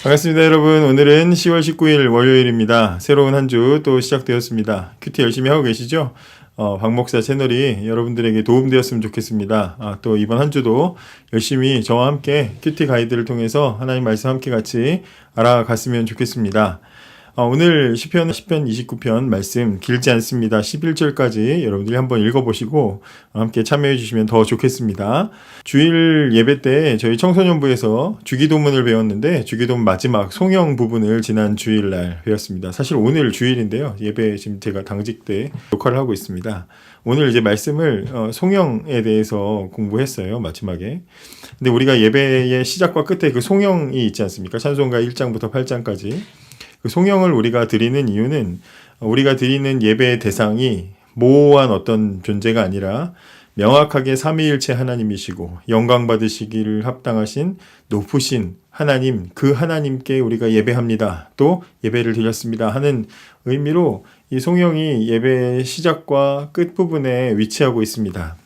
반갑습니다, 여러분. 오늘은 10월 19일 월요일입니다. 새로운 한 주 또 시작되었습니다. 큐티 열심히 하고 계시죠? 박 목사 채널이 여러분들에게 도움되었으면 좋겠습니다. 또 이번 한 주도 열심히 저와 함께 큐티 가이드를 통해서 하나님 말씀 함께 같이 알아갔으면 좋겠습니다. 오늘 시편 29편 말씀 길지 않습니다. 11절까지 여러분들이 한번 읽어보시고 함께 참여해 주시면 더 좋겠습니다. 주일 예배 때 저희 청소년부에서 주기도문을 배웠는데 주기도문 마지막 송영 부분을 지난 주일날 배웠습니다. 사실 오늘 주일인데요. 예배 지금 제가 당직 때 녹화를 하고 있습니다. 오늘 이제 말씀을 송영에 대해서 공부했어요. 마지막에. 근데 우리가 예배의 시작과 끝에 그 송영이 있지 않습니까? 찬송가 1장부터 8장까지. 그 송영을 우리가 드리는 이유는 우리가 드리는 예배의 대상이 모호한 어떤 존재가 아니라 명확하게 삼위일체 하나님이시고 영광 받으시기를 합당하신 높으신 하나님, 그 하나님께 우리가 예배합니다. 또 예배를 드렸습니다 하는 의미로 이 송영이 예배의 시작과 끝 부분에 위치하고 있습니다.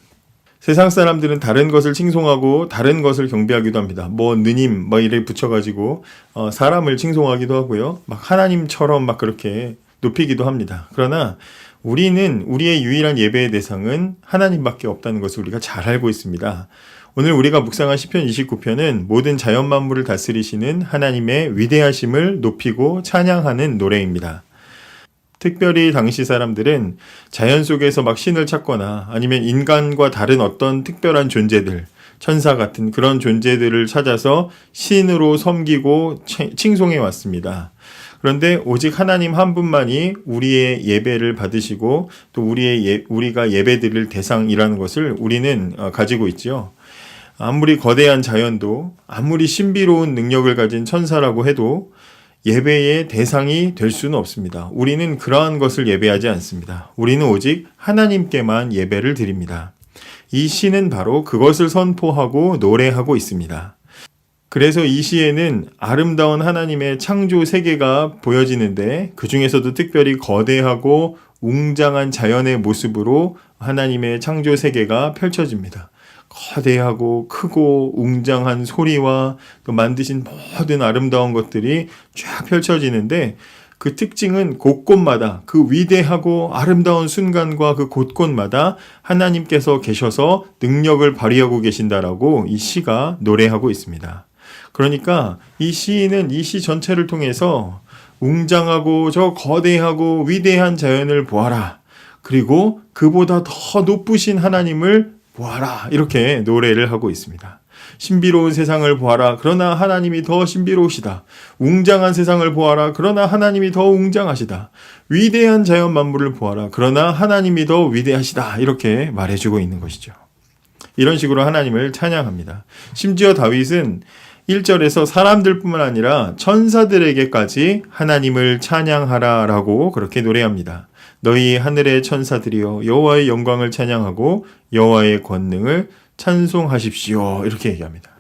세상 사람들은 다른 것을 칭송하고 다른 것을 경배하기도 합니다. 느님 이래 붙여가지고 사람을 칭송하기도 하고요. 막 하나님처럼 막 그렇게 높이기도 합니다. 그러나 우리는 우리의 유일한 예배의 대상은 하나님밖에 없다는 것을 우리가 잘 알고 있습니다. 오늘 우리가 묵상한 시편 29편은 모든 자연 만물을 다스리시는 하나님의 위대하심을 높이고 찬양하는 노래입니다. 특별히 당시 사람들은 자연 속에서 막 신을 찾거나 아니면 인간과 다른 어떤 특별한 존재들, 천사 같은 그런 존재들을 찾아서 신으로 섬기고 칭송해 왔습니다. 그런데 오직 하나님 한 분만이 우리의 예배를 받으시고 또 우리가 예배드릴 대상이라는 것을 우리는 가지고 있지요. 아무리 거대한 자연도 아무리 신비로운 능력을 가진 천사라고 해도 예배의 대상이 될 수는 없습니다. 우리는 그러한 것을 예배하지 않습니다. 우리는 오직 하나님께만 예배를 드립니다. 이 시는 바로 그것을 선포하고 노래하고 있습니다. 그래서 이 시에는 아름다운 하나님의 창조 세계가 보여지는데 그 중에서도 특별히 거대하고 웅장한 자연의 모습으로 하나님의 창조 세계가 펼쳐집니다. 거대하고 크고 웅장한 소리와 또 만드신 모든 아름다운 것들이 쫙 펼쳐지는데 그 특징은 곳곳마다 그 위대하고 아름다운 순간과 그 곳곳마다 하나님께서 계셔서 능력을 발휘하고 계신다라고 이 시가 노래하고 있습니다. 그러니까 이 시인은 이 시 전체를 통해서 웅장하고 저 거대하고 위대한 자연을 보아라. 그리고 그보다 더 높으신 하나님을 보아라 이렇게 노래를 하고 있습니다. 신비로운 세상을 보아라. 그러나 하나님이 더 신비로우시다. 웅장한 세상을 보아라. 그러나 하나님이 더 웅장하시다. 위대한 자연 만물을 보아라. 그러나 하나님이 더 위대하시다. 이렇게 말해주고 있는 것이죠. 이런 식으로 하나님을 찬양합니다. 심지어 다윗은 1절에서 사람들뿐만 아니라 천사들에게까지 하나님을 찬양하라 라고 그렇게 노래합니다. 너희 하늘의 천사들이여 여호와의 영광을 찬양하고 여호와의 권능을 찬송하십시오. 이렇게 얘기합니다.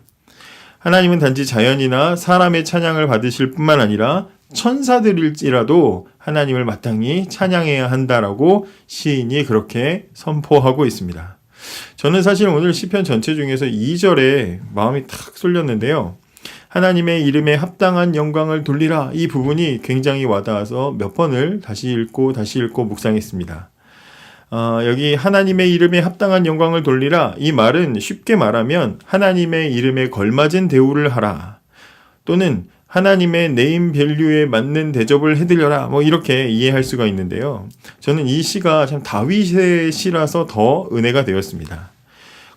하나님은 단지 자연이나 사람의 찬양을 받으실 뿐만 아니라 천사들일지라도 하나님을 마땅히 찬양해야 한다라고 시인이 그렇게 선포하고 있습니다. 저는 사실 오늘 시편 전체 중에서 2절에 마음이 탁 쏠렸는데요. 하나님의 이름에 합당한 영광을 돌리라. 이 부분이 굉장히 와닿아서 몇 번을 다시 읽고 묵상했습니다. 여기 하나님의 이름에 합당한 영광을 돌리라. 이 말은 쉽게 말하면 하나님의 이름에 걸맞은 대우를 하라. 또는 하나님의 네임 밸류에 맞는 대접을 해드려라. 이렇게 이해할 수가 있는데요. 저는 이 시가 참 다윗의 시라서 더 은혜가 되었습니다.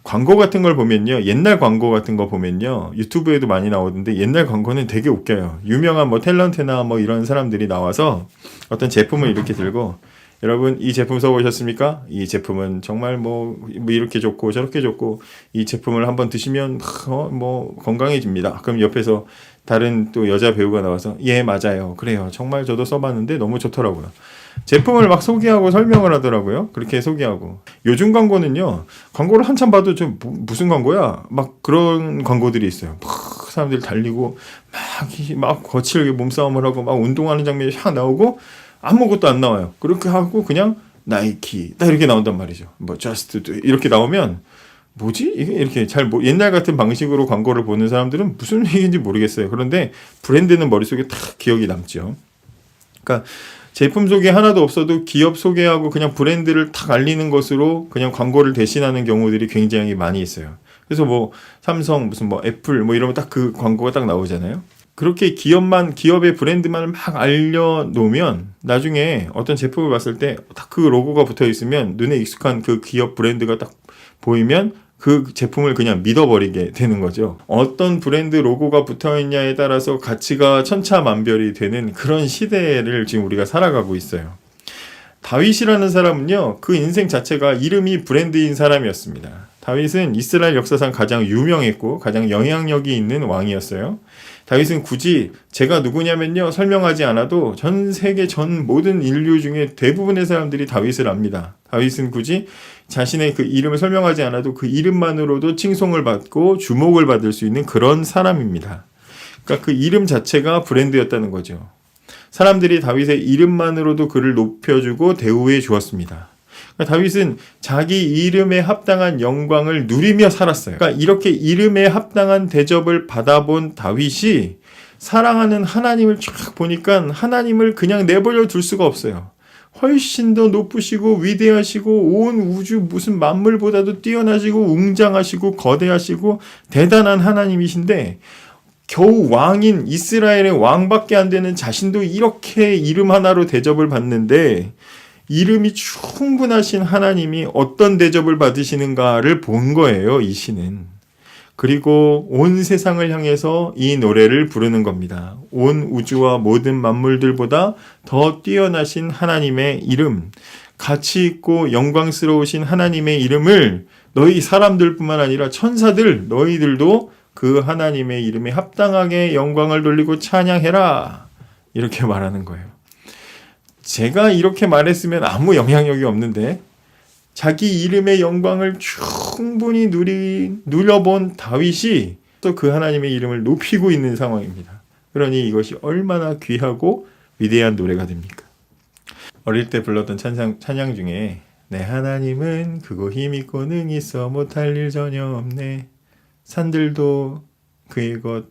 광고 같은 걸 보면요. 옛날 광고 같은 거 보면요. 유튜브에도 많이 나오던데 옛날 광고는 되게 웃겨요. 유명한 탤런트나 이런 사람들이 나와서 어떤 제품을 이렇게 들고 여러분 이 제품 써보셨습니까? 이 제품은 정말 이렇게 좋고 저렇게 좋고 이 제품을 한번 드시면 건강해집니다. 그럼 옆에서 다른 또 여자 배우가 나와서 예 맞아요. 그래요. 정말 저도 써봤는데 너무 좋더라고요. 제품을 막 소개하고 설명을 하더라고요. 그렇게 소개하고. 요즘 광고는요. 광고를 한참 봐도 무슨 광고야? 막 그런 광고들이 있어요. 막 사람들이 달리고 막 거칠게 몸싸움을 하고 막 운동하는 장면이 샥 나오고 아무것도 안 나와요. 그렇게 하고 그냥 나이키 딱 이렇게 나온단 말이죠. just do 이렇게 나오면 뭐지? 이게 이렇게 옛날 같은 방식으로 광고를 보는 사람들은 무슨 얘기인지 모르겠어요. 그런데 브랜드는 머릿속에 탁 기억이 남죠. 그러니까 제품 소개 하나도 없어도 기업 소개하고 그냥 브랜드를 탁 알리는 것으로 그냥 광고를 대신하는 경우들이 굉장히 많이 있어요. 그래서 뭐 삼성, 무슨 뭐 애플 뭐 이러면 딱 그 광고가 딱 나오잖아요. 그렇게 기업의 브랜드만을 막 알려놓으면 나중에 어떤 제품을 봤을 때 딱 그 로고가 붙어 있으면 눈에 익숙한 그 기업 브랜드가 딱 보이면 그 제품을 그냥 믿어버리게 되는 거죠. 어떤 브랜드 로고가 붙어 있냐에 따라서 가치가 천차만별이 되는 그런 시대를 지금 우리가 살아가고 있어요. 다윗이라는 사람은요, 그 인생 자체가 이름이 브랜드인 사람이었습니다. 다윗은 이스라엘 역사상 가장 유명했고 가장 영향력이 있는 왕이었어요. 다윗은 굳이 제가 누구냐면요 설명하지 않아도 전 세계 전 모든 인류 중에 대부분의 사람들이 다윗을 압니다. 다윗은 굳이 자신의 그 이름을 설명하지 않아도 그 이름만으로도 칭송을 받고 주목을 받을 수 있는 그런 사람입니다. 그러니까 그 이름 자체가 브랜드였다는 거죠. 사람들이 다윗의 이름만으로도 그를 높여주고 대우해 주었습니다. 그러니까 다윗은 자기 이름에 합당한 영광을 누리며 살았어요. 그러니까 이렇게 이름에 합당한 대접을 받아본 다윗이 사랑하는 하나님을 쫙 보니까 하나님을 그냥 내버려 둘 수가 없어요. 훨씬 더 높으시고 위대하시고 온 우주 무슨 만물보다도 뛰어나시고 웅장하시고 거대하시고 대단한 하나님이신데 겨우 왕인 이스라엘의 왕밖에 안 되는 자신도 이렇게 이름 하나로 대접을 받는데 이름이 충분하신 하나님이 어떤 대접을 받으시는가를 본 거예요, 이 시는. 그리고 온 세상을 향해서 이 노래를 부르는 겁니다. 온 우주와 모든 만물들보다 더 뛰어나신 하나님의 이름, 가치 있고 영광스러우신 하나님의 이름을 너희 사람들뿐만 아니라 천사들, 너희들도 그 하나님의 이름에 합당하게 영광을 돌리고 찬양해라. 이렇게 말하는 거예요. 제가 이렇게 말했으면 아무 영향력이 없는데 자기 이름의 영광을 충분히 누려본 다윗이 또 그 하나님의 이름을 높이고 있는 상황입니다. 그러니 이것이 얼마나 귀하고 위대한 노래가 됩니까? 어릴 때 불렀던 찬양 중에 내 하나님은 크고 힘있고 능히 있어 못할 일 전혀 없네. 산들도 그의 것,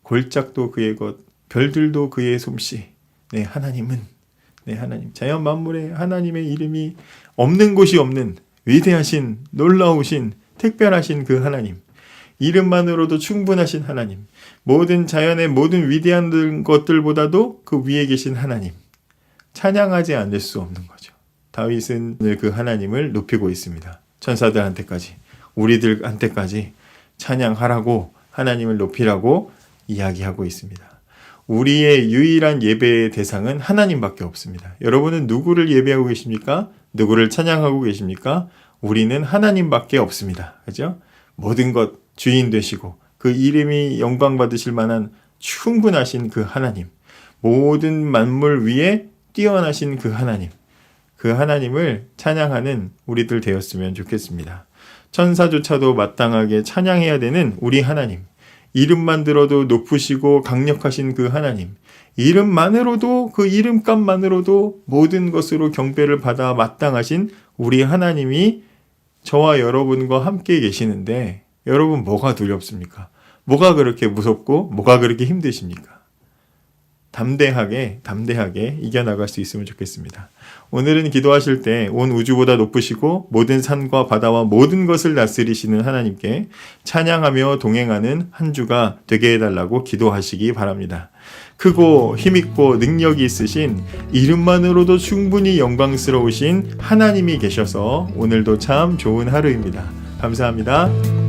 골짜기도 그의 것, 별들도 그의 솜씨. 내 하나님은 내 하나님, 자연 만물에 하나님의 이름이 없는 곳이 없는 위대하신, 놀라우신, 특별하신 그 하나님, 이름만으로도 충분하신 하나님, 모든 자연의 모든 위대한 것들보다도 그 위에 계신 하나님, 찬양하지 않을 수 없는 거죠. 다윗은 늘 그 하나님을 높이고 있습니다. 천사들한테까지, 우리들한테까지 찬양하라고, 하나님을 높이라고 이야기하고 있습니다. 우리의 유일한 예배의 대상은 하나님밖에 없습니다. 여러분은 누구를 예배하고 계십니까? 누구를 찬양하고 계십니까? 우리는 하나님밖에 없습니다. 그죠? 모든 것 주인 되시고 그 이름이 영광 받으실 만한 충분하신 그 하나님, 모든 만물 위에 뛰어나신 그 하나님을 찬양하는 우리들 되었으면 좋겠습니다. 천사조차도 마땅하게 찬양해야 되는 우리 하나님, 이름만 들어도 높으시고 강력하신 그 하나님, 이름만으로도 그 이름값만으로도 모든 것으로 경배를 받아 마땅하신 우리 하나님이 저와 여러분과 함께 계시는데 여러분 뭐가 두렵습니까? 뭐가 그렇게 무섭고 뭐가 그렇게 힘드십니까? 담대하게 이겨나갈 수 있으면 좋겠습니다. 오늘은 기도하실 때 온 우주보다 높으시고 모든 산과 바다와 모든 것을 다스리시는 하나님께 찬양하며 동행하는 한 주가 되게 해달라고 기도하시기 바랍니다. 크고 힘있고 능력이 있으신 이름만으로도 충분히 영광스러우신 하나님이 계셔서 오늘도 참 좋은 하루입니다. 감사합니다.